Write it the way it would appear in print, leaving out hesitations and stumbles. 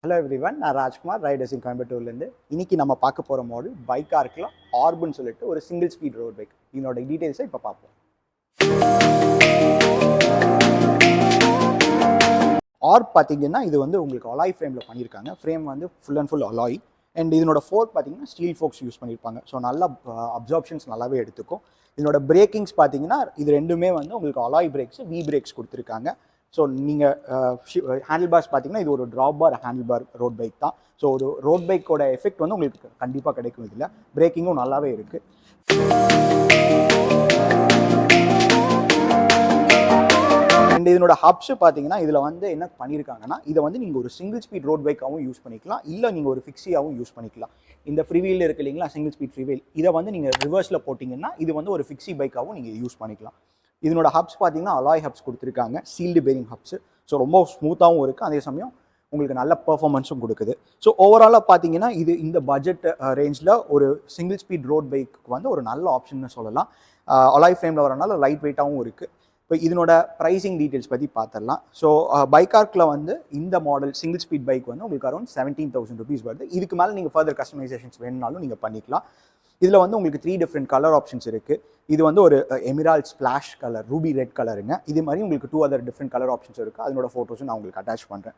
Hello everyone, நான் Rajkumar Riders இன் கோயம்புத்தூர்லேருந்து. இன்னைக்கு நம்ம பார்க்க போகிற மாடல் BikeArkல ஆர்ப்னு சொல்லிட்டு ஒரு சிங்கிள் ஸ்பீட் ரோட் பைக். இதனோட டீட்டெயில்ஸை இப்போ பார்ப்போம். ஆர்ப் பார்த்தீங்கன்னா இது வந்து உங்களுக்கு அலாய் ஃப்ரேமில் பண்ணியிருக்காங்க. ஃப்ரேம் வந்து full and full alloy. And இதனோட ஃபோர்க் பார்த்தீங்கன்னா ஸ்டீல் ஃபோர்க்ஸ் யூஸ் பண்ணியிருப்பாங்க. ஸோ நல்லா அப்சார்ப்ஷன்ஸ் நல்லாவே எடுத்துக்கும். இதனோட பிரேக்கிங்ஸ் பார்த்தீங்கன்னா இது ரெண்டுமே வந்து உங்களுக்கு அலாய் பிரேக்ஸ், வி பிரேக்ஸ் கொடுத்துருக்காங்க. ஸோ நீங்கள் ஹேண்டில் பார்ஸ் பார்த்தீங்கன்னா இது ஒரு ட்ராப் பார் ஹேண்டில் பார் ரோட் பைக் தான். ஸோ ஒரு ரோட் பைக்கோட எஃபெக்ட் வந்து உங்களுக்கு கண்டிப்பாக கிடைக்கும். இதில் பிரேக்கிங்கும் நல்லாவே இருக்குது. அண்ட் இதனோட ஹப்ஸ் பார்த்தீங்கன்னா இதில் வந்து என்ன பண்ணியிருக்காங்கன்னா இதை வந்து நீங்கள் ஒரு சிங்கிள் ஸ்பீட் ரோட் பைக்காகவும் யூஸ் பண்ணிக்கலாம், இல்லை நீங்கள் ஒரு ஃபிக்ஸியாகவும் யூஸ் பண்ணிக்கலாம். இந்த ஃப்ரீவீல் இருக்கு இல்லைங்களா, சிங்கிள் ஸ்பீட் ஃப்ரீவீல், இதை வந்து நீங்கள் ரிவர்ஸில் போட்டிங்கன்னா இது வந்து ஒரு ஃபிக்ஸி பைக்காகவும் நீங்கள் யூஸ் பண்ணிக்கலாம். இதனோட ஹப்ஸ் பார்த்தீங்கன்னா அலாய் ஹப்ஸ் கொடுத்துருக்காங்க, சீல்டு பேரிங் ஹப்ஸ். ஸோ ரொம்ப ஸ்மூத்தாகவும் இருக்குது, அதே சமயம் உங்களுக்கு நல்ல பெர்ஃபார்மன்ஸும் கொடுக்குது. ஸோ ஓவராலாக பார்த்தீங்கன்னா இது இந்த பட்ஜெட் ரேஞ்சில் ஒரு சிங்கிள் ஸ்பீட் ரோட் பைக்கு வந்து ஒரு நல்ல ஆப்ஷன்னு சொல்லலாம். அலாய் ஃப்ரேமில் வரனால லைட் வெயிட்டாகவும் இருக்குது. இப்போ இதனோட ப்ரைஸிங் டீட்டெயில்ஸ் பற்றி பார்த்துடலாம். ஸோ BikeArkல வந்து இந்த மாடல் சிங்கிள் ஸ்பீட் பைக் வந்து உங்களுக்கு அரௌண்ட் 17,000 rupees வருது. இதுக்கு மேலே நீங்கள் ஃபர்தர் கஸ்டமைசேஷன்ஸ் வேணுனாலும் நீங்கள் பண்ணிக்கலாம். இதில் வந்து உங்களுக்கு 3 டிஃப்ரெண்ட் கலர் ஆப்ஷன்ஸ் இருக்குது. இது வந்து ஒரு எமிரால்ட் ஸ்பிளாஷ் கலர், ரூபி ரெட் கலருங்க. இது மாதிரி உங்களுக்கு 2 other டிஃப்ரெண்ட் கலர் ஆப்ஷன்ஸ் இருக்குது. அதனோட ஃபோட்டோஸும் நான் உங்களுக்கு அட்டாச் பண்ணுறேன்.